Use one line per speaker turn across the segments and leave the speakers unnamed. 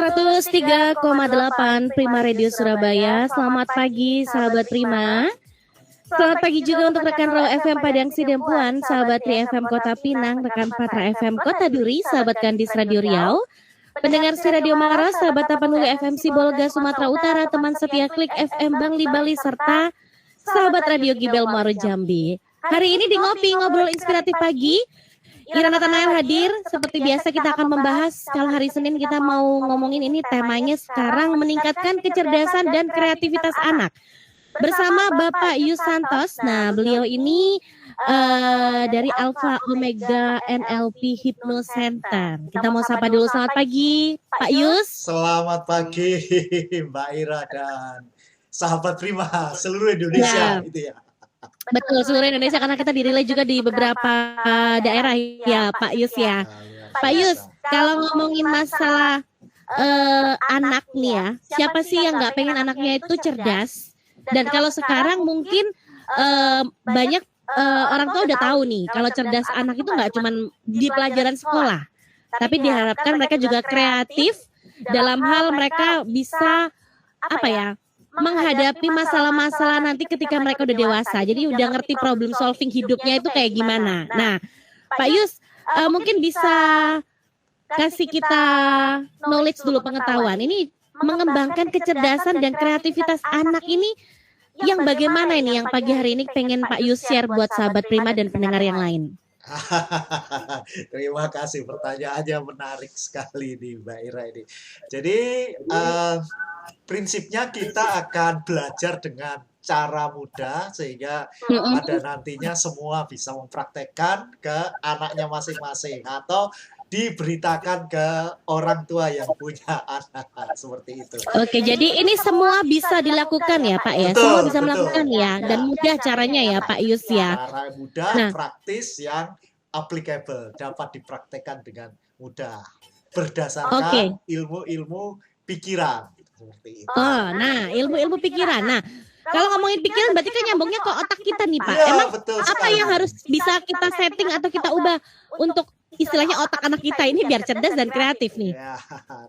103,8 Prima Radio Surabaya. Selamat pagi sahabat Prima. Selamat pagi juga untuk rekan Raw FM Padang Sidempuan, sahabat Tri FM Kota Pinang, rekan Patra FM Kota Duri, sahabat Kandis Radio Riau, pendengar si Radio Maros, sahabat Tapanuli FM Sibolga Sumatera Utara, teman setia Klik FM Bangli Bali, serta sahabat Radio Gibel Muaro Jambi. Hari ini di Ngopi Ngobrol Inspiratif Pagi, Irana Tanael hadir. Seperti biasa kita akan membahas, kalau hari Senin kita mau ngomongin ini temanya sekarang meningkatkan kecerdasan dan kreativitas anak. Bersama Bapak Yus Santos. Nah, beliau ini dari Alpha Omega NLP Hypno Center. Kita mau sapa dulu. Selamat pagi Pak Yus.
Selamat pagi Mbak Ira dan sahabat Prima seluruh Indonesia gitu ya.
Betul, seluruh Indonesia, karena kita dirilai juga di beberapa daerah ya Pak Yus ya. Pak Yus, kalau ngomongin masalah anak nih ya, siapa sih yang nggak pengen anaknya itu cerdas? Dan kalau sekarang mungkin banyak orang tua udah tahu nih, kalau cerdas anak itu nggak cuma di pelajaran sekolah, tapi diharapkan mereka juga kreatif dalam hal mereka bisa menghadapi masalah-masalah nanti ketika mereka udah dewasa. Jadi udah ngerti problem solving hidupnya itu kayak gimana. Nah, Pak Yus mungkin bisa kasih kita knowledge dulu, pengetahuan. Ini mengembangkan kecerdasan dan kreativitas anak ini yang bagaimana ini yang pagi hari ini pengen Pak Yus share buat sahabat Prima dan pendengar yang lain.
Terima kasih, pertanyaannya menarik sekali nih Mbak Ira ini. Jadi prinsipnya kita akan belajar dengan cara mudah sehingga pada nantinya semua bisa mempraktekkan ke anaknya masing-masing atau diberitakan ke orang tua yang punya anak seperti itu.
Oke, jadi ini semua bisa dilakukan ya Pak ya? Semua bisa melakukan ya, dan mudah caranya ya Pak Yus ya?
Cara mudah, praktis yang applicable, dapat dipraktekkan dengan mudah berdasarkan ilmu-ilmu pikiran seperti itu.
Nah, ilmu-ilmu pikiran. Nah, kalau ngomongin pikiran berarti kan nyambungnya ke otak kita nih Pak.
Ya,
emang apa yang harus bisa kita setting atau kita ubah untuk istilahnya otak anak kita ini biar cerdas dan kreatif nih?
Ya,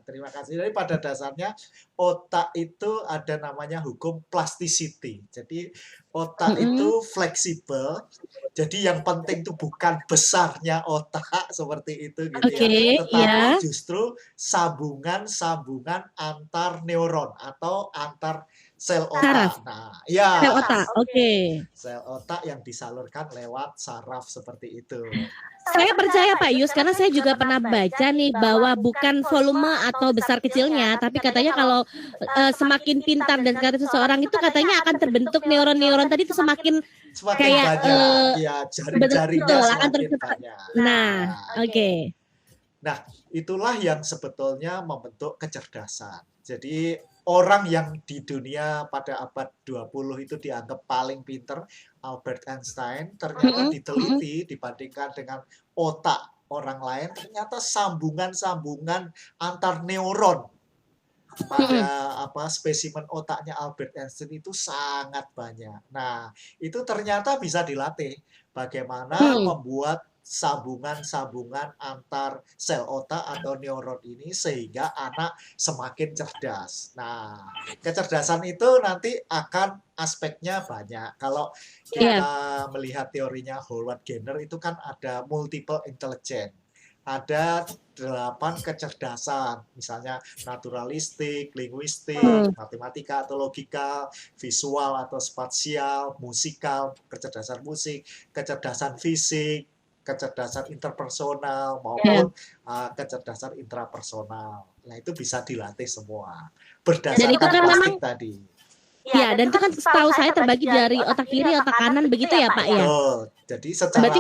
terima kasih. Jadi pada dasarnya otak itu ada namanya hukum plasticity. Jadi otak itu fleksibel. Jadi yang penting itu bukan besarnya otak seperti itu gitu ya. Tetapi justru sambungan-sambungan antar neuron atau antar sel otak.
Saraf.
Nah, ya.
Sel otak.
Sel otak yang disalurkan lewat saraf seperti itu.
Saya percaya Pak Yus, karena saya juga pernah baca nih bahwa bukan volume atau besar kecilnya, tapi katanya kalau semakin pintar dan kreatif seseorang itu katanya akan terbentuk neuron-neuron tadi itu semakin kayak
banyak, ya jari-jarinya semakin banyak.
Nah,
Nah, itulah yang sebetulnya membentuk kecerdasan. Jadi orang yang di dunia pada abad 20 itu dianggap paling pinter, Albert Einstein, ternyata diteliti dibandingkan dengan otak orang lain, ternyata sambungan-sambungan antar neuron pada spesimen otaknya Albert Einstein itu sangat banyak. Nah, itu ternyata bisa dilatih bagaimana membuat sambungan-sambungan antar sel otak atau neuron ini sehingga anak semakin cerdas. Nah, kecerdasan itu nanti akan aspeknya banyak. Kalau kita melihat teorinya Howard Gardner itu kan ada multiple intelligence. Ada 8 kecerdasan, misalnya naturalistik, linguistik, matematika atau logika, visual atau spasial, musikal, kecerdasan musik, kecerdasan fisik, kecerdasan interpersonal maupun kecerdasan intrapersonal. Nah, itu bisa dilatih semua berdasarkan plastik tadi.
Ya, dan itu kan setahu saya terbagi dari otak kiri, otak kanan begitu ya Pak ya?
Jadi secara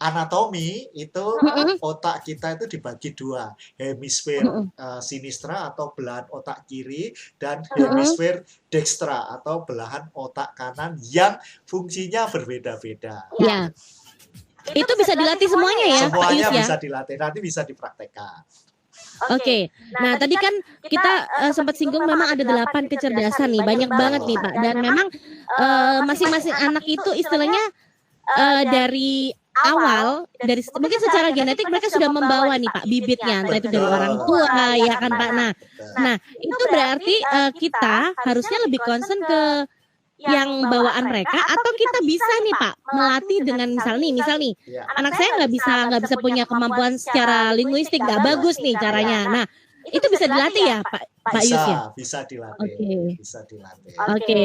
anatomi itu otak kita itu dibagi dua, hemisfer sinistra atau belahan otak kiri dan hemisfer dekstra atau belahan otak kanan yang fungsinya berbeda-beda.
Ya. Itu bisa dilatih semuanya ya Pak Yus ya?
Semuanya bisa dilatih, nanti bisa dipraktekkan.
Nah tadi kan kita sempat singgung memang ada 8 kecerdasan nih, banyak banget nih Pak. Dan memang masing-masing anak itu istilahnya dari awal dari mungkin secara genetik mereka sudah membawa nih Pak bibitnya, entah itu dari orang tua ya kan Pak. Nah itu berarti kita harusnya lebih concern ke yang bawaan mereka, atau kita bisa nih Pak melatih dengan misal nih
Ya.
anak saya nggak bisa punya kemampuan secara linguistik, nggak bagus nih caranya. Nah itu bisa dilatih ya Pak Yus ya?
Bisa dilatih.
Oke.
Bisa dilatih.
Oke,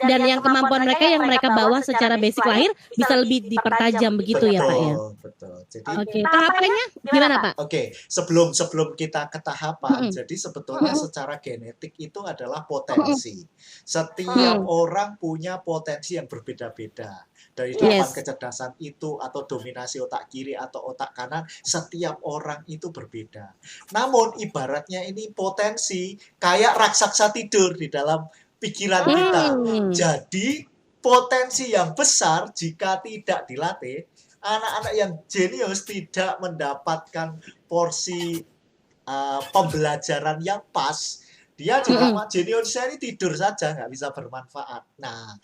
dan yang kemampuan mereka yang mereka bawa secara basic lahir bisa lebih dipertajam begitu ya Pak ya?
Betul. Jadi
Oke, tahapannya gimana Pak?
Oke, sebelum kita ke tahapan, jadi sebetulnya secara genetik itu adalah potensi. Setiap orang punya potensi yang berbeda-beda. Dari 8 kecerdasan itu atau dominasi otak kiri atau otak kanan, setiap orang itu berbeda. Namun ibaratnya ini potensi kayak raksasa tidur di dalam pikiran kita. Jadi potensi yang besar jika tidak dilatih, anak-anak yang jenius tidak mendapatkan porsi pembelajaran yang pas. Dia juga jeniusnya ini tidur saja, nggak bisa bermanfaat. Nah,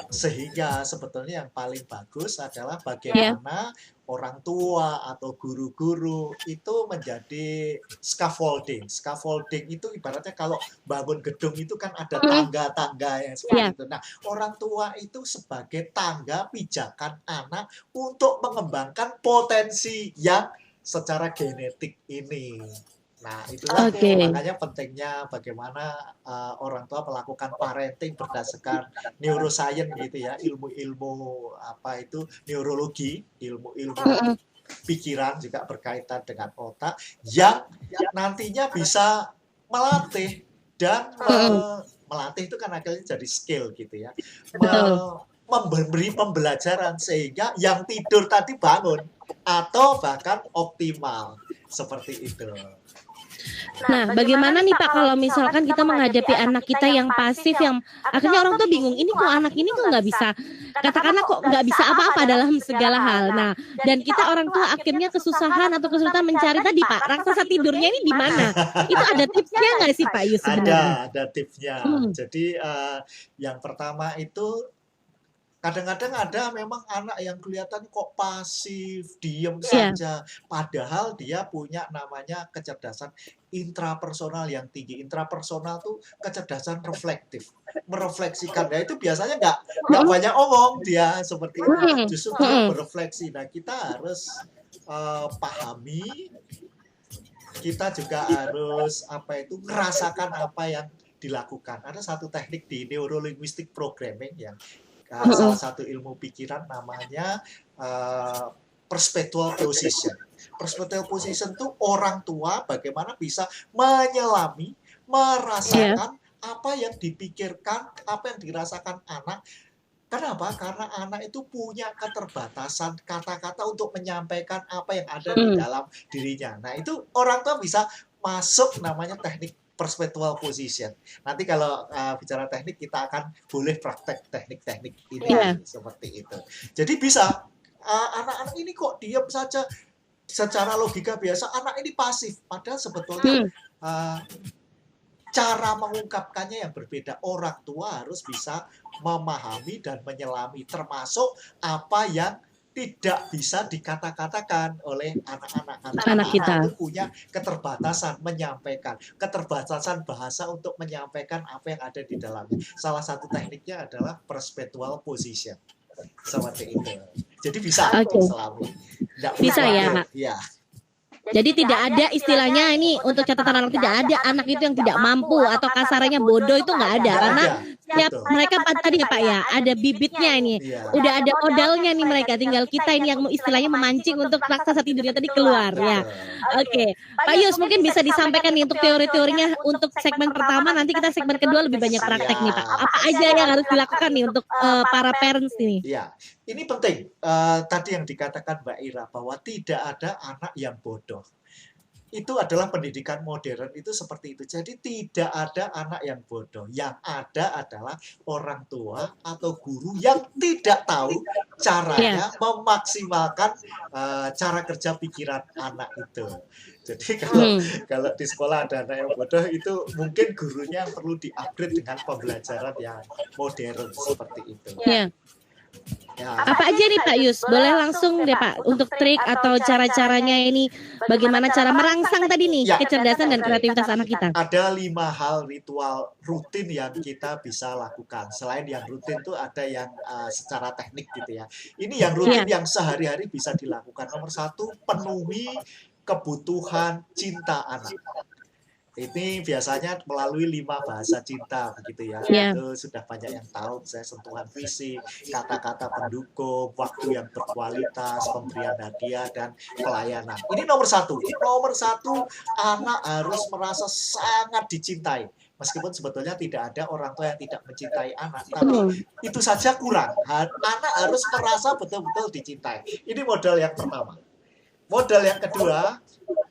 sehingga sebetulnya yang paling bagus adalah bagaimana orang tua atau guru-guru itu menjadi scaffolding. Scaffolding itu ibaratnya kalau bangun gedung itu kan ada tangga-tangga yang seperti itu. Nah, orang tua itu sebagai tangga pijakan anak untuk mengembangkan potensi yang secara genetik ini. Nah, itulah makanya pentingnya bagaimana orang tua melakukan parenting berdasarkan neuroscience gitu ya, ilmu-ilmu apa itu neurologi, ilmu-ilmu pikiran juga berkaitan dengan otak yang nantinya bisa melatih dan melatih itu kan akhirnya jadi skill gitu ya. Memberi pembelajaran sehingga yang tidur tadi bangun atau bahkan optimal seperti itu.
Nah, bagaimana nih Pak kalau misalkan kita menghadapi anak kita yang pasif, yang akhirnya orang tuh bingung, ini kok anak ini kok nggak bisa, katakanlah kok nggak bisa apa-apa dalam segala hal. Nah, dan kita orang tua akhirnya kesusahan atau kesulitan mencari tadi Pak, raksasa tidurnya ini di mana? Itu ada tipsnya nggak sih Pak Yus sebenarnya?
Ada tipsnya. Jadi yang pertama itu kadang-kadang ada memang anak yang kelihatan kok pasif, diem saja. Padahal dia punya namanya kecerdasan intrapersonal yang tinggi. Intrapersonal tuh kecerdasan reflektif. Merefleksikan. Nah itu biasanya nggak banyak omong dia seperti itu. Justru dia berefleksi. Nah kita harus pahami, kita juga harus merasakan apa yang dilakukan. Ada satu teknik di neurolinguistic programming yang salah satu ilmu pikiran namanya perpetual position. Perpetual position itu orang tua bagaimana bisa menyelami, merasakan apa yang dipikirkan, apa yang dirasakan anak. Kenapa? Karena anak itu punya keterbatasan kata-kata untuk menyampaikan apa yang ada di dalam dirinya. Nah, itu orang tua bisa masuk namanya teknik perpetual position. Nanti kalau bicara teknik kita akan boleh praktek teknik-teknik ini seperti itu. Jadi bisa anak-anak ini kok diam saja secara logika biasa anak ini pasif padahal sebetulnya cara mengungkapkannya yang berbeda. Orang tua harus bisa memahami dan menyelami termasuk apa yang tidak bisa dikata-katakan oleh anak-anak
kita.
Itu punya keterbatasan menyampaikan, keterbatasan bahasa untuk menyampaikan apa yang ada di dalamnya. Salah satu tekniknya adalah perpetual position. Seperti itu. Jadi bisa selami.
Bisa ya, Pak.
Ya.
Jadi tidak ada istilahnya ini untuk catatan anak, tidak ada anak itu yang tidak mampu atau kasarnya bodoh, itu nggak ada karena setiap mereka tadi ya Pak ya ada bibitnya ini, udah ada modalnya nih mereka, tinggal kita ini yang istilahnya memancing untuk raksasa tidurnya tadi keluar ya. Oke, Pak Yus mungkin bisa disampaikan nih untuk teori-teorinya untuk segmen pertama, nanti kita segmen kedua lebih banyak praktek nih Pak. Apa aja yang harus dilakukan nih untuk para parents ini?
Iya, ini penting. Tadi yang dikatakan Mbak Ira bahwa tidak ada anak yang bodoh. Itu adalah pendidikan modern itu seperti itu. Jadi tidak ada anak yang bodoh. Yang ada adalah orang tua atau guru yang tidak tahu caranya memaksimalkan cara kerja pikiran anak itu. Jadi kalau di sekolah ada anak yang bodoh itu mungkin gurunya perlu di-upgrade dengan pembelajaran yang modern seperti itu. Ya,
Apa aja nih Pak Yus? Boleh langsung deh Pak untuk trik atau cara-caranya ini bagaimana cara merangsang tadi nih
Ya,
kecerdasan dan
oke.
kreativitas anak kita.
Ada 5 hal ritual rutin yang kita bisa lakukan. Selain yang rutin tuh ada yang secara teknik gitu ya. Ini yang rutin
Iya.
yang sehari-hari bisa dilakukan. Nomor 1, penuhi kebutuhan cinta anak. Ini biasanya melalui 5 bahasa cinta begitu ya.
Iya.
Itu sudah banyak yang tahu, misalnya sentuhan fisik, kata-kata pendukung, waktu yang berkualitas, pemberian hadiah dan pelayanan. Ini nomor 1. Nomor 1, anak harus merasa sangat dicintai. Meskipun sebetulnya tidak ada orang tua yang tidak mencintai anak, tapi itu saja kurang. Anak harus merasa betul-betul dicintai. Ini modal yang pertama. Modal yang kedua,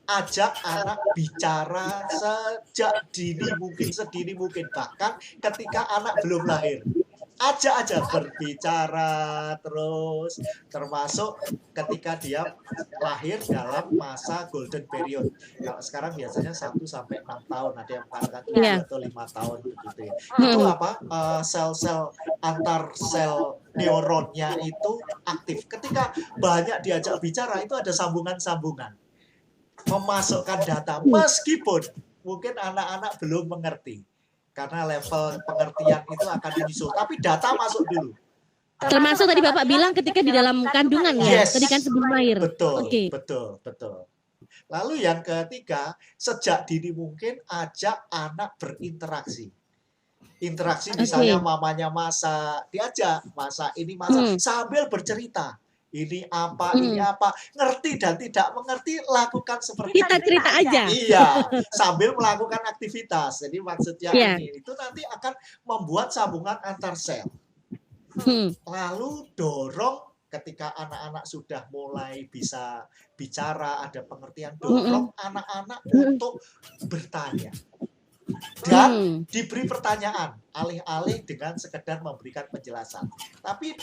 ajak anak bicara sejak sedini mungkin, bahkan ketika anak belum lahir. Ajak aja berbicara terus, termasuk ketika dia lahir dalam masa golden period. Kalau sekarang biasanya 1 sampai 6 tahun, ada yang mengatakan 7 atau 5 tahun begitu ya. Itu apa? Sel-sel antar sel neuronnya itu aktif. Ketika banyak diajak bicara, itu ada sambungan-sambungan. Memasukkan data, meskipun mungkin anak-anak belum mengerti. Karena level pengertian itu akan menyusul. Tapi data masuk dulu.
Termasuk tadi Bapak bilang ketika di dalam kandungan ya,
Yes.
tadi kan sebelum lahir.
Betul,
Oke.
betul. Lalu yang ketiga, sejak dini mungkin ajak anak berinteraksi. Interaksi misalnya mamanya masak, diajak masak ini masak sambil bercerita. Ini apa, ngerti dan tidak mengerti, lakukan seperti
Kita
ini.
cerita aja.
Iya, sambil melakukan aktivitas. Jadi maksudnya ini, itu nanti akan membuat sambungan antar sel. Lalu dorong ketika anak-anak sudah mulai bisa bicara, ada pengertian, dorong anak-anak untuk bertanya. Dan diberi pertanyaan, alih-alih dengan sekedar memberikan penjelasan. Tapi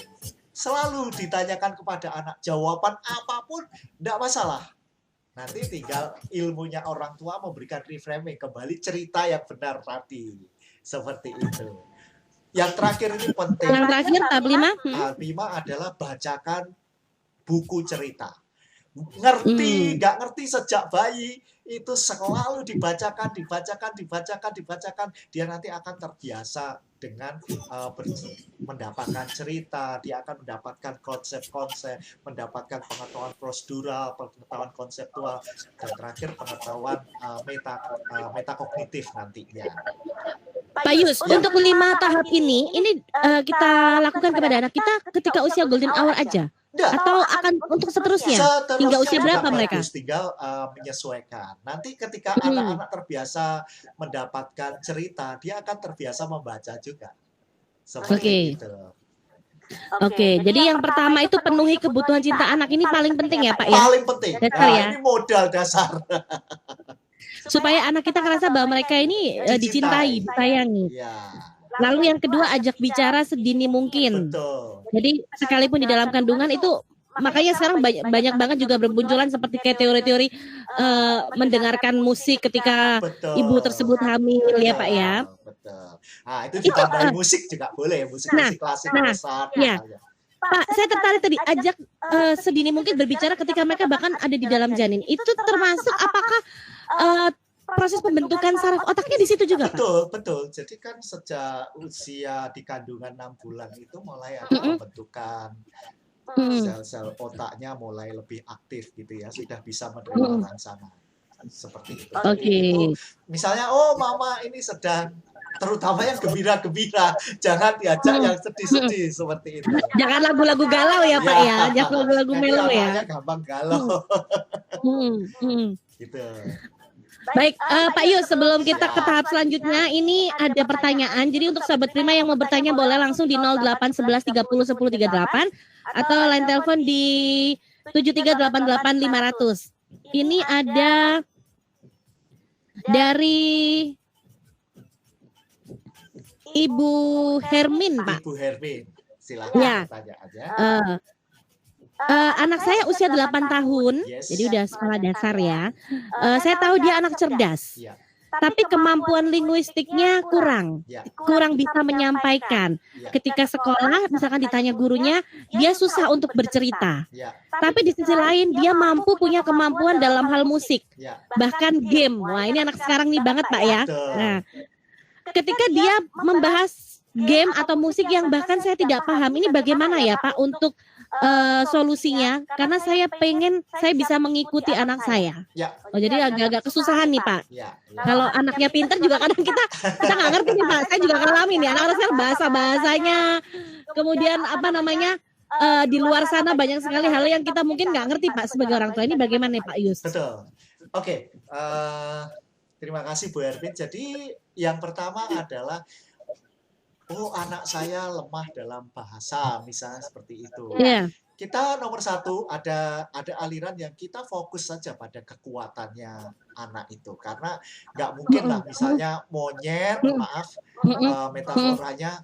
selalu ditanyakan kepada anak, jawaban apapun tidak masalah. Nanti tinggal ilmunya orang tua memberikan reframing, kembali cerita yang benar tadi. Seperti itu. Yang terakhir ini penting.
Yang terakhir tahap 5?
Tahap 5 adalah bacakan buku cerita. Ngerti, nggak ngerti sejak bayi, itu selalu dibacakan. Dia nanti akan terbiasa dengan mendapatkan cerita, dia akan mendapatkan konsep-konsep, mendapatkan pengetahuan prosedural, pengetahuan konseptual, dan terakhir pengetahuan metakognitif nantinya.
Pak Yus, untuk 5 tahap ini kita lakukan kepada anak kita ketika usia golden hour aja?
Nggak.
Atau akan untuk seterusnya? Hingga usia berapa mereka?
Tinggal menyesuaikan. Nanti ketika anak-anak terbiasa mendapatkan cerita, dia akan terbiasa membaca juga. Seperti itu.
Oke, jadi yang pertama itu penuhi kebutuhan cinta anak, ini paling penting ya Pak ya?
Paling penting.
Dasar ya?
Ini modal dasar.
Supaya anak kita ngerasa bahwa mereka ini dicintai, disayangi.
Ya.
Lalu yang kedua, ajak bicara sedini mungkin.
Betul.
Jadi sekalipun di dalam kandungan itu, makanya sekarang banyak banget juga bermunculan seperti kayak teori-teori mendengarkan musik ketika ibu tersebut hamil ya Pak ya.
Betul. Nah itu ditambahin musik juga boleh, musik klasik
ya. Pak, saya tertarik tadi ajak sedini mungkin berbicara ketika mereka bahkan ada di dalam janin. Itu termasuk apakah proses pembentukan saraf otaknya di situ juga, Pak?
Betul. Jadi kan sejak usia di kandungan 6 bulan itu mulai ada pembentukan sel-sel otaknya mulai lebih aktif gitu ya, sudah bisa menerima rangsangan seperti itu.
Oke.
Misalnya, oh mama ini sedang, terutama yang gembira-gembira, jangan diajak yang sedih-sedih seperti itu.
Jangan lagu-lagu galau ya Pak ya, jangan lagu-lagu melo ya.
Gampang galau. Gitu.
Baik, Pak Yus, sebelum kita ke tahap selanjutnya, ini ada pertanyaan. Jadi untuk sahabat Prima yang mau bertanya boleh langsung di 08 11 30 10 38 atau line telepon di 7388 500. Ini ada dari Ibu Hermin, Pak.
Ibu Hermin, silakan tanya aja.
Anak saya usia 8 tahun, jadi udah sekolah dasar ya. Saya tahu dia anak cerdas. tapi kemampuan linguistiknya kurang.
Ya,
Kurang bisa menyampaikan.
ya,
Ketika sekolah, misalkan ditanya gurunya, dia susah untuk bercerita.
ya,
Tapi di sisi lain, dia mampu punya kemampuan dalam hal musik,
ya.
bahkan game. Wah, ini anak sekarang nih banget, Pak ya.
Betul.
Nah, ketika dia membahas game atau musik yang bahkan saya tidak paham, ini bagaimana ya Pak untuk solusinya? Karena saya pengen saya bisa mengikuti anak saya.
Ya,
Oh, jadi agak-agak kesusahan nih Pak.
ya, ya.
Kalau anaknya pintar juga kadang kita nggak ngerti nih Pak. Saya juga ngalamin nih anak-anak sekarang bahasanya, kemudian apa namanya di luar sana banyak sekali hal yang kita mungkin nggak ngerti Pak sebagai orang tua. Ini bagaimana nih Pak Yus?
Betul. Oke, terima kasih Bu Erwin. Jadi yang pertama adalah, oh anak saya lemah dalam bahasa, misalnya seperti itu.
Iya.
Kita nomor satu ada aliran yang kita fokus saja pada kekuatannya anak itu, karena nggak mungkin lah misalnya monyet, maaf metaforanya,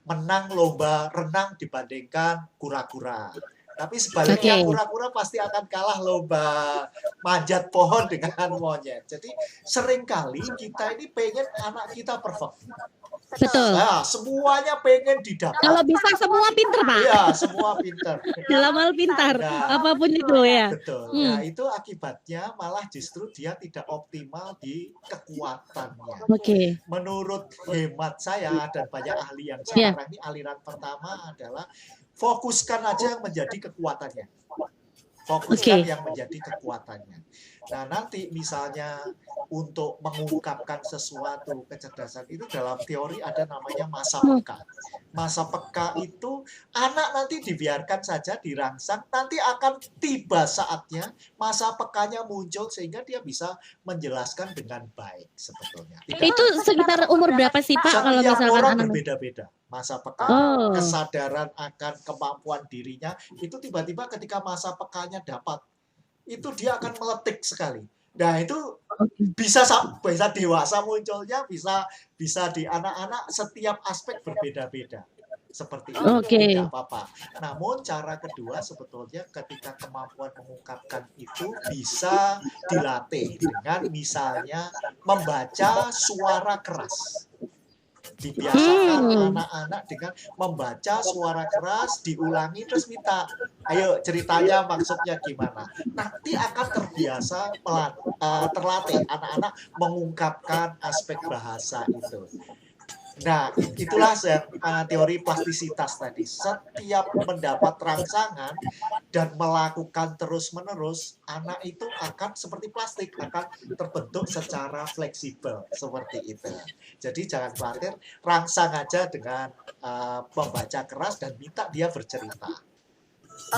menang lomba renang dibandingkan kura-kura. Tapi sebaliknya
Oke.
kura-kura pasti akan kalah lomba manjat pohon dengan monyet. Jadi seringkali kita ini pengen anak kita perfect.
Betul.
Nah, semuanya pengen didapat.
Kalau bisa semua pinter Pak.
Iya, semua pinter.
Dalam hal pintar,
Nah,
apapun itu ya.
betul. Nah, itu akibatnya malah justru dia tidak optimal di kekuatannya.
Oke.
Menurut hemat saya dan banyak ahli yang
Iya.
sekarang ini, aliran pertama adalah fokuskan aja yang menjadi kekuatannya. Fokuskan
Oke.
yang menjadi kekuatannya. Nah, nanti misalnya untuk mengungkapkan sesuatu kecerdasan itu dalam teori ada namanya masa peka. Masa peka itu anak nanti dibiarkan saja dirangsang, nanti akan tiba saatnya masa pekanya muncul sehingga dia bisa menjelaskan dengan baik sebetulnya.
Itu sekitar umur berapa sih Pak kalau
Setiap
misalkan
orang
anak?
berbeda-beda. Masa peka,
Oh.
kesadaran akan kemampuan dirinya, itu tiba-tiba ketika masa pekanya dapat, itu dia akan meletik sekali. Nah, itu bisa dewasa munculnya, bisa di anak-anak, setiap aspek berbeda-beda. Seperti itu,
Oke.
tidak apa-apa. Namun cara kedua sebetulnya ketika kemampuan mengungkapkan itu bisa dilatih dengan misalnya membaca suara keras. Dibiasakan anak-anak dengan membaca suara keras, diulangi terus minta, ayo ceritanya maksudnya gimana. Nanti akan terbiasa terlatih anak-anak mengungkapkan aspek bahasa itu. Nah, itulah teori plastisitas tadi. Setiap mendapat rangsangan dan melakukan terus-menerus, anak itu akan seperti plastik, akan terbentuk secara fleksibel seperti itu. Jadi jangan khawatir, rangsang aja dengan membaca keras dan minta dia bercerita.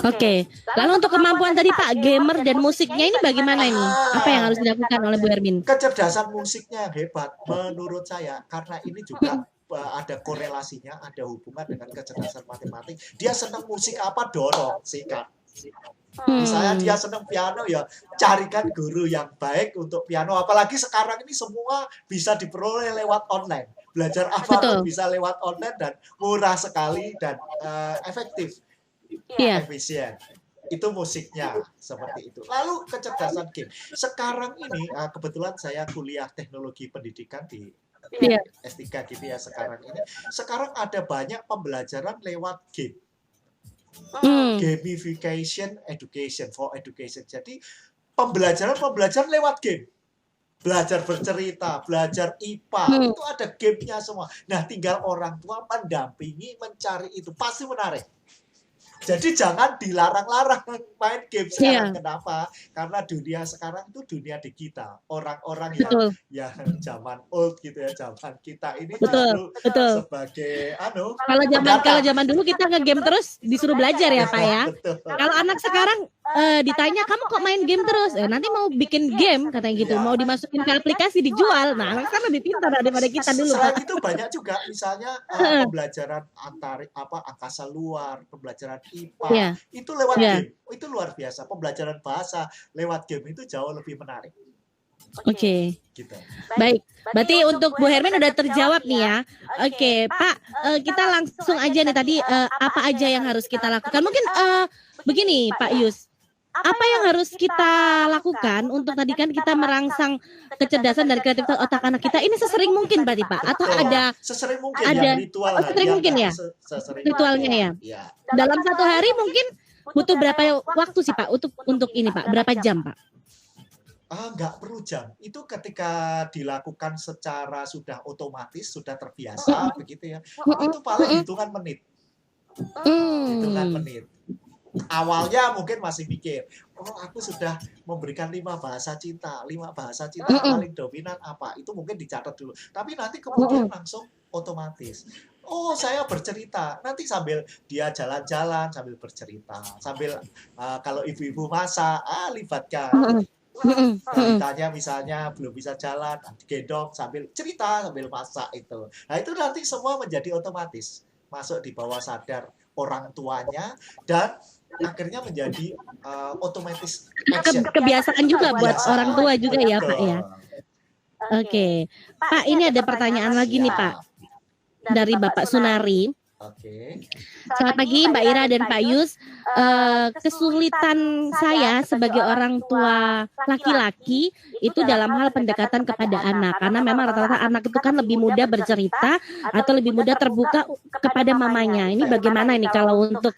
Oke. Lalu untuk kemampuan tadi Pak gamer dan musiknya ini bagaimana ini? Apa yang harus dilakukan oleh Bu Ermin?
Kecerdasan musiknya yang hebat menurut saya, karena ini juga ada korelasinya, ada hubungan dengan kecerdasan matematik. Dia senang musik apa, dorong, sikat. Misalnya dia senang piano, ya carikan guru yang baik untuk piano. Apalagi sekarang ini semua bisa diperoleh lewat online. Belajar apapun bisa lewat online dan murah sekali dan efektif, efisien. Itu musiknya seperti itu. Lalu kecerdasan game. Sekarang ini kebetulan saya kuliah teknologi pendidikan di S3 gitu ya sekarang ini. Sekarang ada banyak pembelajaran lewat game. Gamification education for education. Jadi pembelajaran lewat game. Belajar bercerita, belajar IPA, itu ada gamenya semua. Nah, tinggal orang tua mendampingi, mencari itu. Pasti menarik. Jadi jangan dilarang-larang main game sekarang. Kenapa? Karena dunia sekarang itu dunia digital. Orang-orang yang zaman old gitu ya, zaman kita ini justru sebagai
kalau zaman dulu kita nge-game terus disuruh belajar ya Pak ya. Kalau anak sekarang ditanya kamu kok main game terus? Nanti mau bikin game katanya gitu, mau dimasukin ke aplikasi dijual. Nah, anak sekarang lebih pintar daripada kita dulu.
Selain itu banyak juga misalnya pembelajaran angkasa luar, pembelajaran IPA, itu lewat game. Itu luar biasa. Pembelajaran bahasa lewat game itu jauh lebih menarik.
Oke.
Gitu.
Baik. Berarti untuk Bu Hermin udah terjawab nih ya. Oke, Pak, kita langsung aja nih tadi apa aja yang harus kita lakukan. Mungkin begini, Pak Yus. apa yang harus kita lakukan untuk tadi kan kita merangsang kecerdasan dan kreativitas otak anak kita ini sesering mungkin berarti Pak? Atau
Betul.
ada
Sesering mungkin
ada
ya ritual
sesering
harian
mungkin ya
sesering
ritualnya ya?
ya.
Dalam satu hari mungkin butuh berapa waktu sih Pak untuk ini Pak? Berapa jam Pak?
Nggak perlu jam. Itu ketika dilakukan secara sudah otomatis, sudah terbiasa begitu ya. Itu paling hitungan menit. Hitungan menit. Awalnya mungkin masih mikir, oh aku sudah memberikan 5 bahasa cinta. 5 bahasa cinta paling dominan apa? Itu mungkin dicatat dulu. Tapi nanti kemudian langsung otomatis. Oh, saya bercerita. Nanti sambil dia jalan-jalan sambil bercerita. Sambil kalau ibu-ibu masak, libatkan. Ceritanya misalnya belum bisa jalan, gendong sambil cerita sambil masak itu. Nah itu nanti semua menjadi otomatis masuk di bawah sadar orang tuanya dan akhirnya menjadi otomatis action.
Kebiasaan juga buat
Kebiasaan.
orang tua juga ya Pak ya.
Betul.
Oke, Pak ini ada pertanyaan lagi nih Pak dari Bapak Sunari.
Oke.
Selamat pagi Mbak Ira dan Pak Yus. Kesulitan saya sebagai orang tua laki-laki itu dalam hal pendekatan kepada anak. Karena memang rata-rata anak itu kan lebih mudah bercerita atau lebih mudah terbuka kepada mamanya. Ini bagaimana ini kalau untuk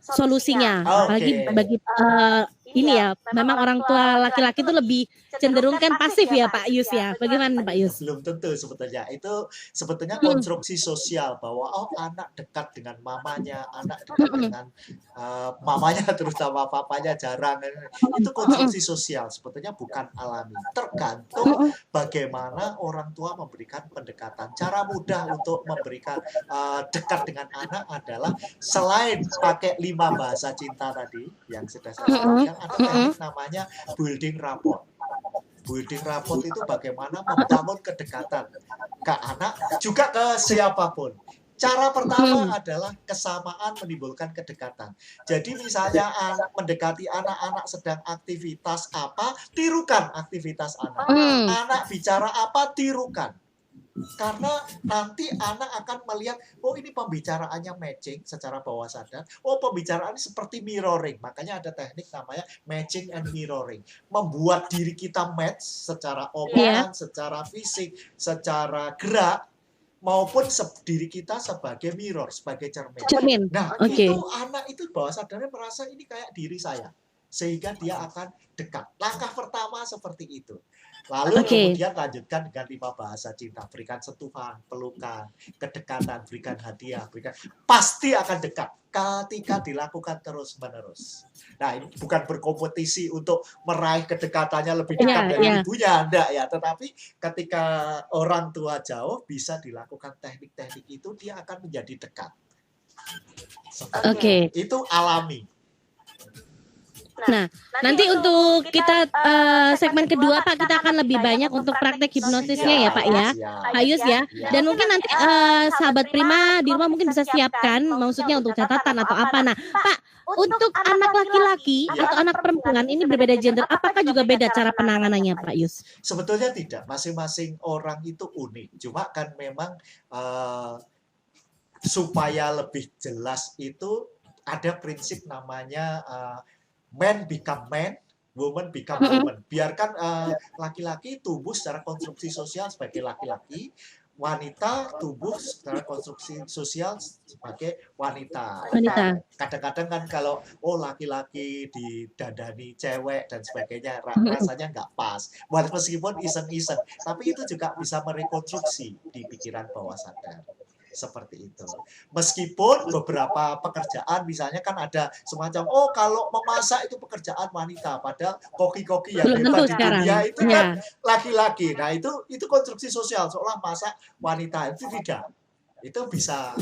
solusinya? Apalagi bagi ini ya, memang orang tua laki-laki itu lebih cenderung kan pasif ya Pak Yus ya. Bagaimana Pak Yus?
Belum tentu sebetulnya. Itu sebetulnya konstruksi sosial bahwa anak dekat dengan mamanya, anak dekat dengan mamanya terutama papanya jarang. Itu konstruksi sosial, sebetulnya bukan alami. Tergantung bagaimana orang tua memberikan pendekatan. Cara mudah untuk memberikan dekat dengan anak adalah selain pakai 5 bahasa cinta tadi yang sudah saya sampaikan, ada teknik namanya building rapport. Building rapport itu bagaimana membangun kedekatan ke anak, juga ke siapapun. Cara pertama adalah kesamaan menimbulkan kedekatan. Jadi misalnya mendekati anak-anak sedang aktivitas apa, tirukan aktivitas anak. Anak bicara apa, tirukan. Karena nanti anak akan melihat, oh ini pembicaraannya matching secara bawah sadar. Oh pembicaraannya seperti mirroring. Makanya ada teknik namanya matching and mirroring. Membuat diri kita match secara omongan, secara fisik, secara gerak, maupun diri kita sebagai mirror, sebagai cermin. Nah itu anak itu bawah sadarnya merasa ini kayak diri saya. Sehingga dia akan dekat. Langkah pertama seperti itu. Lalu kemudian lanjutkan dengan 5 bahasa cinta. Berikan sentuhan, pelukan, kedekatan, berikan hadiah, pasti akan dekat ketika dilakukan terus-menerus. Nah, ini bukan berkompetisi untuk meraih kedekatannya lebih dekat dari ibunya, enggak ya. Tetapi ketika orang tua jauh bisa dilakukan teknik-teknik itu, dia akan menjadi dekat. Itu alami.
Nah, nanti untuk kita segmen kedua Pak, kita akan lebih banyak untuk praktek hipnosisnya ya Pak ya, Pak Yus ya. Dan mungkin nanti sahabat Prima di rumah mungkin bisa siapkan, maksudnya untuk catatan atau apa. Nah, Pak, untuk anak laki-laki atau anak perempuan ini berbeda gender, apakah juga beda cara penanganannya Pak Yus?
Sebetulnya tidak, masing-masing orang itu unik. Cuma kan memang supaya lebih jelas itu ada prinsip namanya man become man, woman become woman. Biarkan laki-laki tumbuh secara konstruksi sosial sebagai laki-laki, wanita tumbuh secara konstruksi sosial sebagai wanita. Kadang-kadang kan kalau laki-laki didandani cewek dan sebagainya, rasanya nggak pas. Meskipun iseng-iseng, tapi itu juga bisa merekonstruksi di pikiran bawah sadar. Seperti itu. Meskipun beberapa pekerjaan misalnya kan ada semacam kalau memasak itu pekerjaan wanita, padahal koki-koki yang hebat di dunia itu kan laki-laki. Nah itu konstruksi sosial, seolah masak wanita, itu tidak. Itu bisa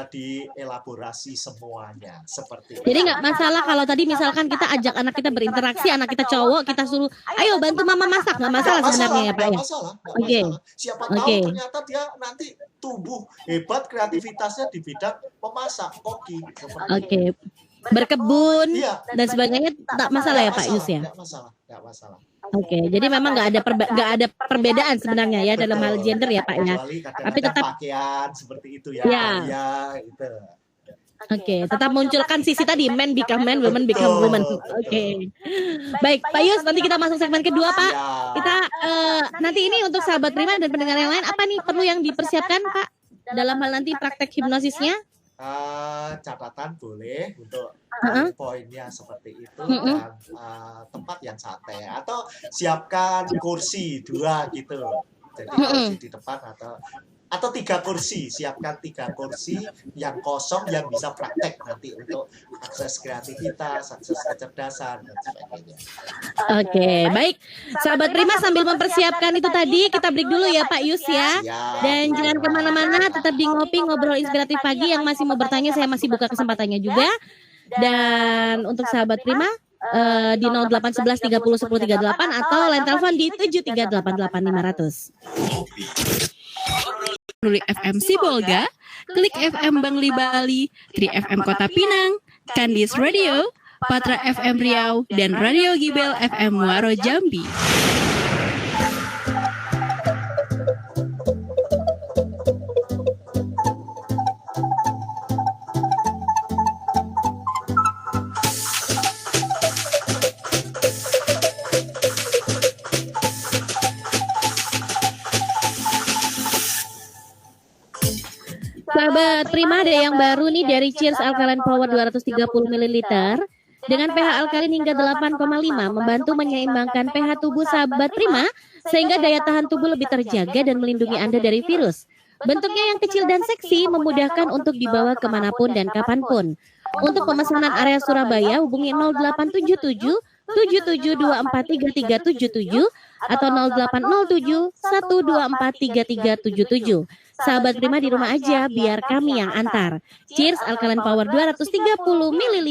dielaborasi semuanya seperti itu.
Jadi nggak masalah kalau tadi misalkan kita ajak anak kita berinteraksi, anak kita cowok, kita suruh ayo bantu mama masak, nggak masalah sebenarnya ya Pak ya.
Masalah. Siapa tahu ternyata dia nanti tumbuh hebat kreativitasnya di bidang memasak, koki.
Berkebun dan sebagainya tak masalah ya Pak Yus ya.
Nggak masalah.
Jadi memang nggak ada perbedaan sebenarnya ya dalam hal gender ya Pak ya.
Tapi tetap pakaian seperti itu ya. Ya itu.
Oke, tetap munculkan sisi tadi men become men, women become
Betul,
women.
betul.
Oke. Baik, Pak Yus, nanti kita masuk segmen kedua, Pak.
Siap.
Kita nanti ini untuk sahabat Prima dan pendengar yang lain, apa nih perlu yang dipersiapkan, Pak? Dalam hal nanti praktek hipnosisnya?
Catatan boleh untuk poinnya seperti itu dan tempat yang santai atau siapkan kursi 2 gitu. Jadi kursi di depan atau 3 kursi, siapkan 3 kursi yang kosong yang bisa praktek nanti untuk akses kreativitas, akses kecerdasan dan sebagainya.
Oke, baik. Sahabat Prima sambil mempersiapkan itu tadi, kita break dulu ya Pak Yus ya.
Siap.
Dan jangan kemana-mana, tetap di Ngopi Ngobrol Inspiratif Pagi. Yang masih mau bertanya, saya masih buka kesempatannya juga. Dan untuk sahabat Prima, di 0811 30 10 38 atau line telepon di 7388500.
Melalui FM Sibolga, Klik FM Bangli Bali, Tri FM Kota Pinang, Kandis Radio, Patra FM Riau, dan Radio Gibel FM Muaro Jambi.
Sahabat Prima, ada yang baru nih dari Cheers Alkaline Power 230 ml dengan pH alkalin hingga 8,5 membantu menyeimbangkan pH tubuh sahabat Prima sehingga daya tahan tubuh lebih terjaga dan melindungi Anda dari virus. Bentuknya yang kecil dan seksi memudahkan untuk dibawa kemanapun dan kapanpun. Untuk pemesanan area Surabaya hubungi 0877 77243377 atau 0807 1243377. Sahabat Prima di rumah aja, biar kami yang antar. Cheers Alkaline Power 230 ml.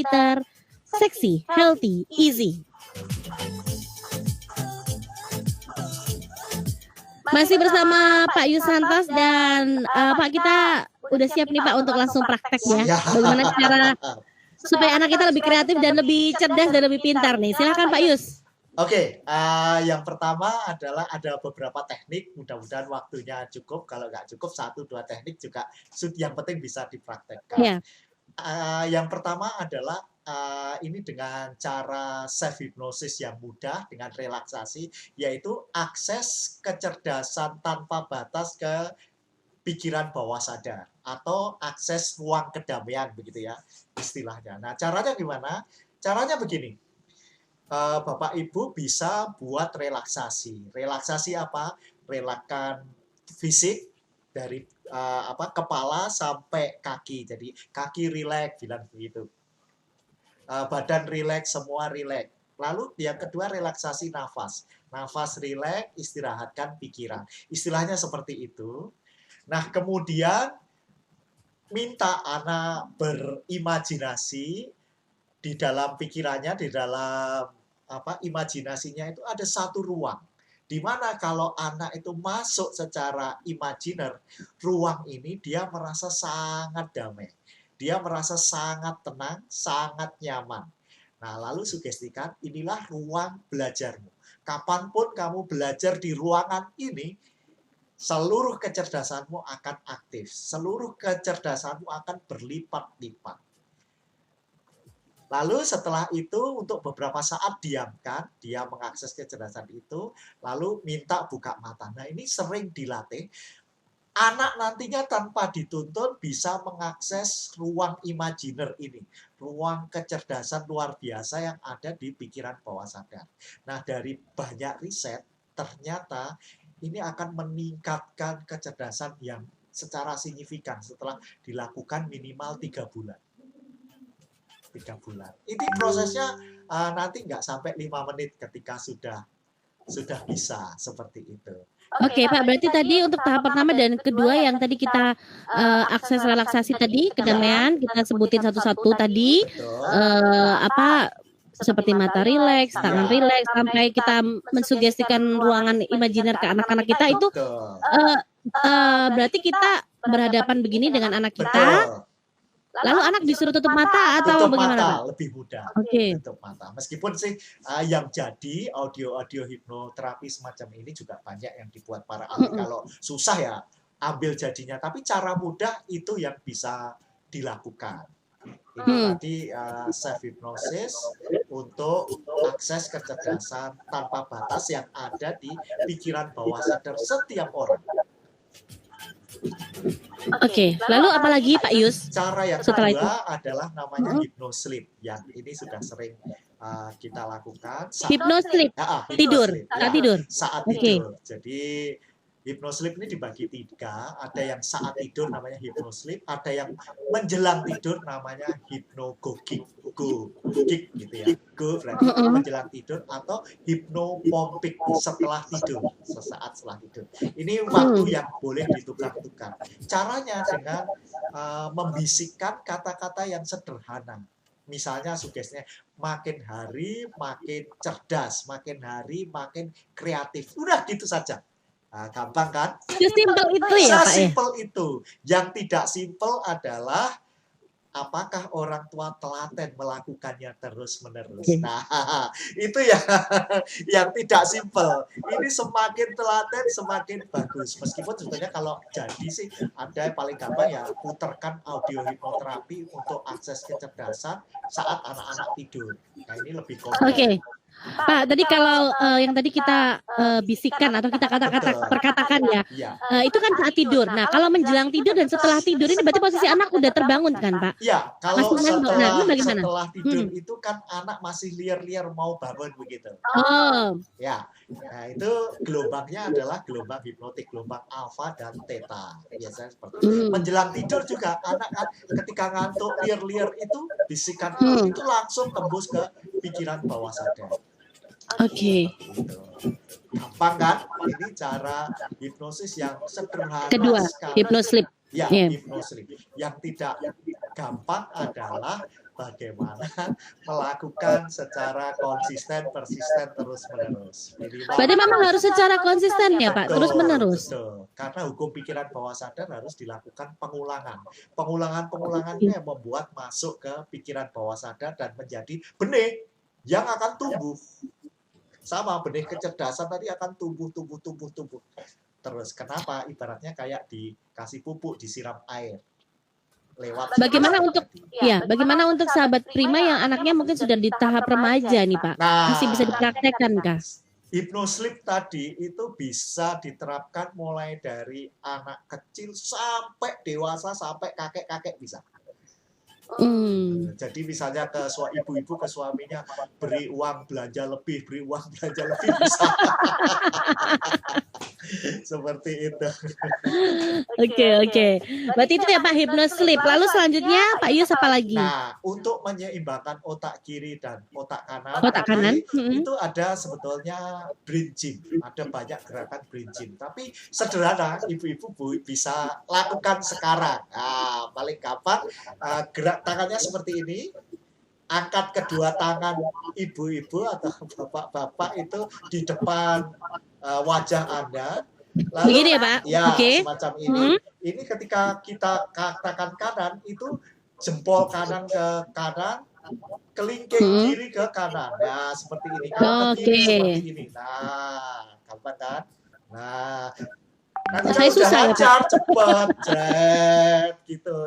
Seksi, healthy, easy. Masih bersama Pak Yus Santos dan Pak, kita udah siap nih Pak untuk langsung praktek ya. Bagaimana cara supaya anak kita lebih kreatif dan lebih cerdas dan lebih pintar nih. Silakan Pak Yus.
Oke, yang pertama adalah ada beberapa teknik, mudah-mudahan waktunya cukup. Kalau nggak cukup, 1-2 teknik juga yang penting bisa dipraktekkan.
Yeah.
Yang pertama adalah ini dengan cara self hipnosis yang mudah, dengan relaksasi, yaitu akses kecerdasan tanpa batas ke pikiran bawah sadar, atau akses ruang kedamaian, begitu ya istilahnya. Nah, caranya gimana? Caranya begini. Bapak Ibu bisa buat relaksasi. Relaksasi apa? Relakskan fisik dari kepala sampai kaki. Jadi kaki rileks, bilang begitu. Badan rileks, semua rileks. Lalu yang kedua relaksasi nafas. Nafas rileks, istirahatkan pikiran. Istilahnya seperti itu. Nah, kemudian minta anak berimajinasi di dalam pikirannya, di dalam imajinasinya itu ada satu ruang, di mana kalau anak itu masuk secara imajiner, ruang ini dia merasa sangat damai, dia merasa sangat tenang, sangat nyaman. Nah, lalu sugestikan, inilah ruang belajarmu. Kapanpun kamu belajar di ruangan ini, seluruh kecerdasanmu akan aktif, seluruh kecerdasanmu akan berlipat-lipat. Lalu setelah itu untuk beberapa saat diamkan, dia mengakses kecerdasan itu, lalu minta buka mata. Nah, ini sering dilatih. Anak nantinya tanpa dituntun bisa mengakses ruang imajiner ini, ruang kecerdasan luar biasa yang ada di pikiran bawah sadar. Nah, dari banyak riset, ternyata ini akan meningkatkan kecerdasan yang secara signifikan setelah dilakukan minimal 3 bulan. 3 bulan. Ini prosesnya nanti nggak sampai 5 menit ketika sudah bisa seperti itu.
Oke Pak, berarti tadi untuk tahap pertama dan kedua yang tadi kita akses relaksasi tadi, kedamaian, kita sebutin satu-satu tadi, seperti mata rileks, tangan rileks, sampai kita mensugestikan ruangan imajiner ke anak-anak kita itu, berarti kita berhadapan begini dengan anak kita.
Betul.
Lalu anak disuruh tutup mata atau
tutup
bagaimana
mata,
Pak?
lebih mudah.
Oke.
Tutup mata. Meskipun sih yang jadi audio hipnoterapi semacam ini juga banyak yang dibuat para ahli. Kalau susah ya ambil jadinya. Tapi cara mudah itu yang bisa dilakukan. Ini tadi self hypnosis untuk akses kecerdasan tanpa batas yang ada di pikiran bawah sadar setiap orang.
Oke, lalu apalagi Pak Yus?
Cara yang
Setelah
kedua adalah namanya hypnosleep, yang ini sudah sering kita lakukan
Hypnosleep, tidur, saat tidur.
saat
Oke.
tidur. Jadi hypnosleep ini dibagi 3, ada yang saat tidur namanya hypnosleep, ada yang menjelang tidur namanya hypnagogic, gig gitu ya, go berarti menjelang tidur, atau hypnopompic setelah tidur, sesaat setelah tidur. Ini waktu yang boleh ditukar-tukar. Caranya dengan membisikkan kata-kata yang sederhana. Misalnya sugestinya, makin hari makin cerdas, makin hari makin kreatif. Udah gitu saja. Nah, gampang kan?
Sesimpel itu ya Pak ya?
Sesimpel itu. Yang tidak simpel adalah apakah orang tua telaten melakukannya terus-menerus. Nah, itu yang tidak simpel. Ini semakin telaten semakin bagus. Meskipun sebetulnya kalau jadi sih ada yang paling gampang ya, putarkan audio hipnoterapi untuk akses kecerdasan saat anak-anak tidur. Nah, ini lebih kompleks.
Oke. Pak, tadi kalau yang tadi kita bisikan atau kita perkatakan ya, itu kan saat tidur. Nah, kalau menjelang tidur dan setelah tidur ini berarti posisi anak udah terbangun kan, Pak?
Iya, kalau
Masih ngantuk. Nah, itu bagaimana?
setelah tidur itu kan anak masih liar-liar mau bangun begitu.
Oh,
Ya, nah itu gelombangnya adalah gelombang hipnotik, gelombang alfa dan theta. Biasanya seperti itu. Menjelang tidur juga anak kan ketika ngantuk liar-liar itu bisikan itu langsung tembus ke pikiran bawah sadar.
oke.
Gitu. Gampang kan? Ini cara hipnosis yang sederhana
Kedua,
sekali.
hypnosleep.
Ya,
Iya.
hipnosis. Yang tidak gampang adalah bagaimana melakukan secara konsisten, persisten, terus-menerus.
Berarti memang harus secara konsisten ya, Pak, terus menerus.
Betul. Karena hukum pikiran bawah sadar harus dilakukan pengulangan. Pengulangan-pengulangannya yang membuat masuk ke pikiran bawah sadar dan menjadi benih yang akan tumbuh. Sama benih kecerdasan tadi akan tumbuh. Terus kenapa? Ibaratnya kayak dikasih pupuk, disiram air. Lewat
Bagaimana untuk sahabat Prima yang anaknya mungkin sudah di tahap remaja nih, Pak? Masih bisa dipraktekkan kah?
Hypnosleep tadi itu bisa diterapkan mulai dari anak kecil sampai dewasa, sampai kakek-kakek bisa. Jadi misalnya ke ibu-ibu ke suaminya, beri uang belanja lebih bisa. Seperti itu.
Oke. Berarti itu ya Pak, hypnosleep. Lalu selanjutnya Pak Yus apa lagi?
Nah, untuk menyeimbangkan otak kiri dan otak
kanan,
itu ada sebetulnya brain gym. Ada banyak gerakan brain gym. Tapi sederhana, ibu-ibu bisa lakukan sekarang. Nah, paling gampang gerak tangannya seperti ini. Angkat kedua tangan ibu-ibu atau bapak-bapak itu di depan wajah Anda. Lalu,
begini ya Pak?
Ya, semacam ini. Ini ketika kita katakan kanan, itu jempol kanan ke kanan, kelingking kiri ke kanan. Nah, seperti ini. Kalau ke kiri seperti ini. Nah, gampang kan? Nah, nanti
saya susah
lancar, cepat, gitu.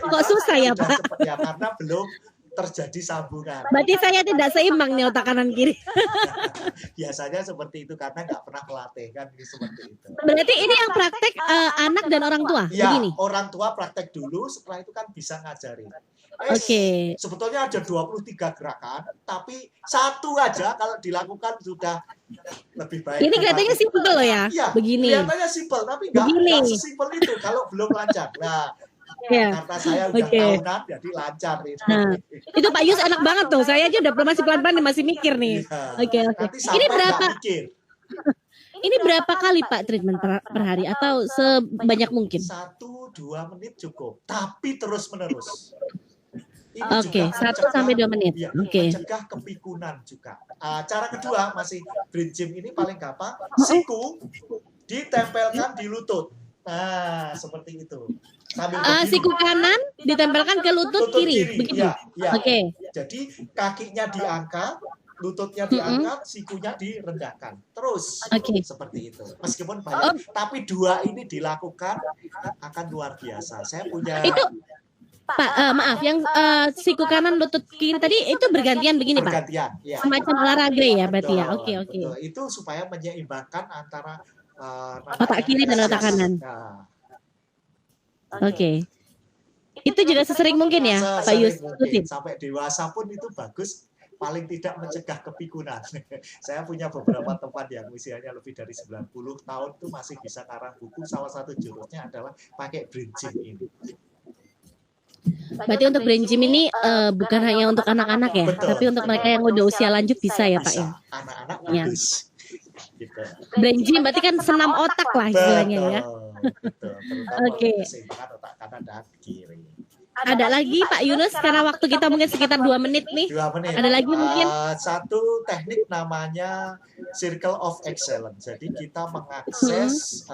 Kok susah ya Pak?
Cepet, ya, karena belum terjadi sambungan.
Berarti saya tidak seimbang nih otak kanan kiri.
Biasanya seperti itu karena nggak pernah melatih kan, seperti itu.
Berarti ini yang praktek anak dan orang tua,
ya,
begini?
Orang tua praktek dulu, setelah itu kan bisa ngajarin. Sebetulnya ada 23 gerakan, tapi satu aja kalau dilakukan sudah lebih baik.
Ini kelihatannya simpel loh ya, begini.
Kelihatannya simpel, tapi nggak sesimpel itu kalau belum lancar. Nah, karena saya udah tahunan, jadi lancar.
Nah, itu Pak Yus enak banget tuh. Saya aja udah masih pelan-pelan masih mikir nih. Oke. Ini berapa kali Pak treatment per hari atau sebanyak mungkin?
1-2 menit cukup, tapi terus menerus.
Oke, 1-2 menit.
Ya,
Oke.
mencegah kepikunan juga. Cara kedua masih brain gym ini paling gampang. Siku ditempelkan di lutut. Nah, seperti itu.
Siku kanan ditempelkan ke lutut kiri, begitu.
Ya.
Oke.
Jadi kakinya diangkat, lututnya diangkat, sikunya direndahkan. Terus seperti itu. Meskipun banyak, tapi 2 ini dilakukan akan luar biasa. Saya punya
Maaf, yang siku kanan lutut kiri tadi itu bergantian begini Pak?
Bergantian, ya.
Semacam olahraga ya berarti ya?
Betul,
Oke, oke.
betul. Itu supaya menyeimbangkan antara
Otak kiri dan otak kanan.
Nah,
Oke. Itu juga sesering mungkin ya Pak Yus?
sesering mungkin.
Rutin.
Sampai dewasa pun itu bagus, paling tidak mencegah kepikunan. Saya punya beberapa teman yang usianya lebih dari 90 tahun tuh masih bisa ngarang buku. Salah satu jurusnya adalah pakai brain gym ini.
Berarti untuk brain gym ini bukan hanya untuk anak-anak ya,
Betul.
tapi untuk mereka yang udah usia lanjut bisa ya Pak ya?
Bisa, anak-anak
Ya.
bagus. Gitu.
Brain gym berarti kan senam otak lah istilahnya ya.
Betul. Terutama
Oke.
keseimbangan otak kanan dan kiri.
Ada lagi Pak Yunus karena waktu kita mungkin sekitar 2 menit nih.
2 menit.
Ada lagi mungkin?
Satu teknik namanya Circle of Excellence. Jadi kita mengakses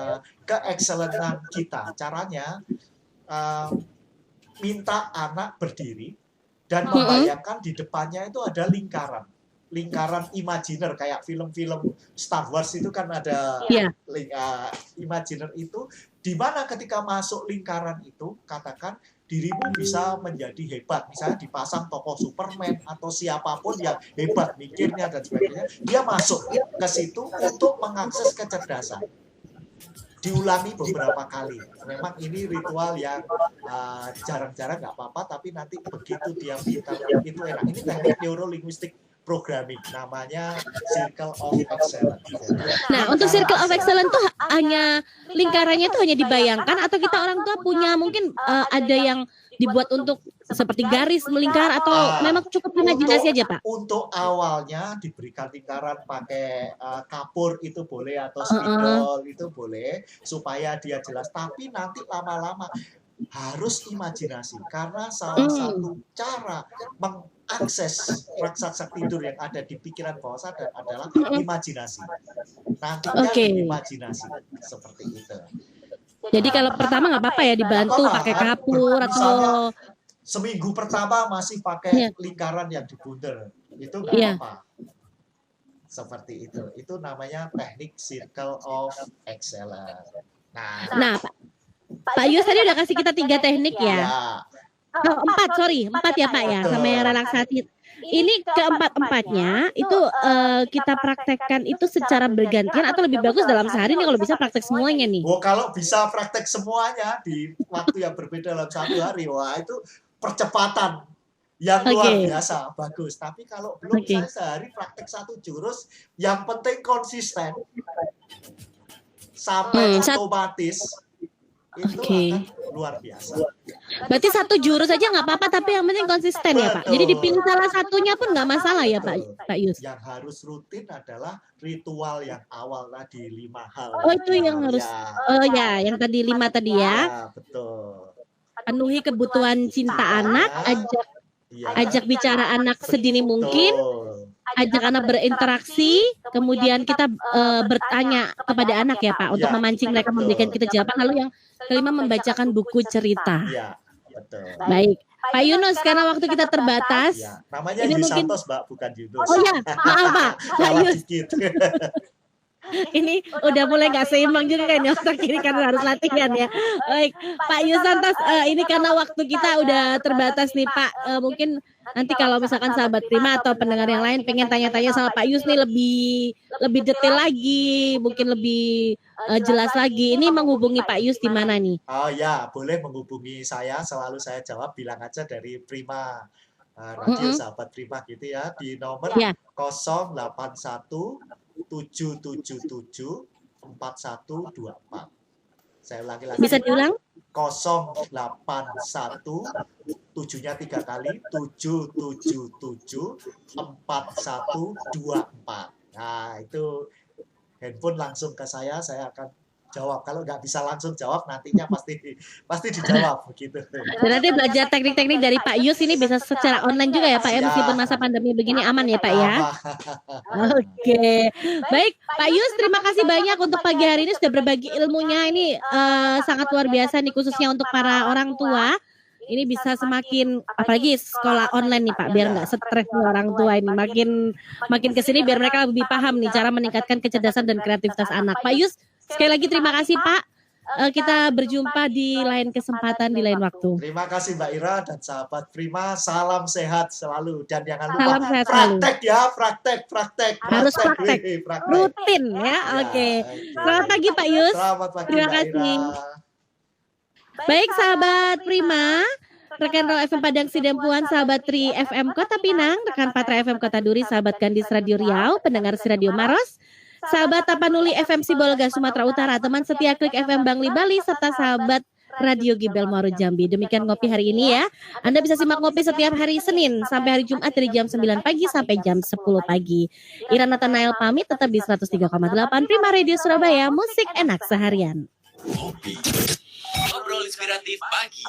keexcellentan kita. Caranya minta anak berdiri dan membayangkan di depannya itu ada lingkaran imajiner kayak film-film Star Wars itu kan ada
Iya.
imajiner itu, di mana ketika masuk lingkaran itu katakan dirimu bisa menjadi hebat, misalnya dipasang tokoh Superman atau siapapun yang hebat mikirnya dan sebagainya, dia masuk ke situ untuk mengakses kecerdasan. Diulangi beberapa kali. Memang ini ritual yang jarang-jarang nggak apa-apa, tapi nanti begitu dia pintar itu enak. Ini teknik neurolinguistic programming, namanya Circle of Excellence.
Nah, untuk Circle of Excellence tuh hanya lingkarannya tuh hanya dibayangkan atau kita orang tua punya mungkin ada yang dibuat untuk seperti garis melingkar atau memang cukup imajinasi aja Pak?
Untuk awalnya diberikan lingkaran pakai kapur itu boleh atau spidol itu boleh supaya dia jelas, tapi nanti lama-lama harus imajinasi karena salah satu cara mengakses raksasa tidur yang ada di pikiran bawah sadar adalah imajinasi. Nantinya imajinasi seperti itu.
Jadi kalau pertama nggak apa-apa ya dibantu pakai kapur atau
seminggu pertama masih pakai lingkaran yang dibundel, itu nggak apa-apa. Seperti itu. Itu namanya teknik Circle of Excellence.
Nah Pak Yus tadi udah kasih kita 3 teknik ya. Oh, 4 ya Pak ya, sama yang relaksasi. Ini keempat-empatnya itu kita praktekkan itu secara bergantian atau lebih bagus dalam sehari nih kalau bisa praktek semuanya nih.
Oh, kalau bisa praktek semuanya di waktu yang berbeda dalam 1 hari, wah itu percepatan yang luar biasa, bagus. Tapi kalau belum saya sehari praktek 1 jurus, yang penting konsisten sampai otomatis itu akan luar biasa.
Berarti 1 jurus aja nggak apa-apa, tapi yang penting konsisten ya Pak. Jadi dipilih salah satunya pun nggak masalah ya Pak Yus.
Yang harus rutin adalah ritual yang awal tadi 5 hal.
Oh itu yang harus. Oh ya, yang tadi 5 tadi ya.
Betul.
Penuhi kebutuhan cinta anak, ajak bicara anak sedini mungkin, ajak anak berinteraksi, kemudian kita bertanya kepada anak ya Pak untuk memancing mereka memberikan kita jawaban. Lalu yang kelima membacakan buku cerita.
Iya, betul.
Baik, Pak Yunus karena waktu kita terbatas.
Namanya Yunus Santos Mbak, bukan Yunus.
Oh ya, maaf Pak Yunus. Ini udah mulai nggak seimbang juga kan ya otak kiri karena harus latihan ya. Baik, Pak Yunus Santos, ini karena waktu kita udah terbatas nih Pak. Mungkin nanti kalau misalkan sahabat Prima atau pendengar yang lain pengen tanya-tanya sama Pak Yus nih lebih detail lagi, mungkin lebih jelas lagi. Ini menghubungi Pak Yus di mana nih?
Oh ya, boleh menghubungi saya. Selalu saya jawab, bilang aja dari Prima Radio Sahabat Prima gitu ya, di nomor 081 777 4124. Saya ulangi lagi.
Bisa diulang?
081 7-nya 3 kali 777 4124. Nah, itu handphone langsung ke saya akan jawab. Kalau nggak bisa langsung jawab, nantinya pasti dijawab begitu.
Dan nanti belajar teknik-teknik dari Pak Yus ini bisa secara online juga ya Pak ya, meskipun masa pandemi begini aman ya Pak ya. Oke, baik Pak Yus, terima kasih banyak untuk pagi hari ini sudah berbagi ilmunya. Ini sangat luar biasa nih, khususnya untuk para orang tua. Ini bisa semakin, apalagi sekolah online nih Pak, biar nggak stres nih orang tua ini. Makin kesini biar mereka lebih paham nih cara meningkatkan kecerdasan dan kreativitas anak. Pak Yus, sekali lagi terima kasih Pak. kita berjumpa di lain kesempatan, di lain waktu.
Terima kasih Mbak Ira dan sahabat Prima. Salam sehat selalu dan jangan lupa
Salam sehat selalu.
praktek ya, praktek.
Harus praktek.
Wih, praktek.
Rutin ya, oke. Selamat pagi Pak Yus.
Selamat pagi
Terima
Mbak
kasih.
Ira.
Baik sahabat Prima, rekan Raw FM Padang Sidempuan, sahabat Tri FM Kota Pinang, rekan Patra FM Kota Duri, sahabat Kandis Radio Riau, pendengar si Radio Maros, sahabat Tapanuli FM Sibolga Sumatera Utara, teman setia Klik FM Bangli Bali, serta sahabat Radio Gibel Muaro Jambi. Demikian ngopi hari ini ya. Anda bisa simak ngopi setiap hari Senin sampai hari Jumat dari jam 9 pagi sampai jam 10 pagi. Ira Nathanael pamit tetap di 103,8 Prima Radio Surabaya, musik enak seharian.
Ngobrol inspiratif pagi.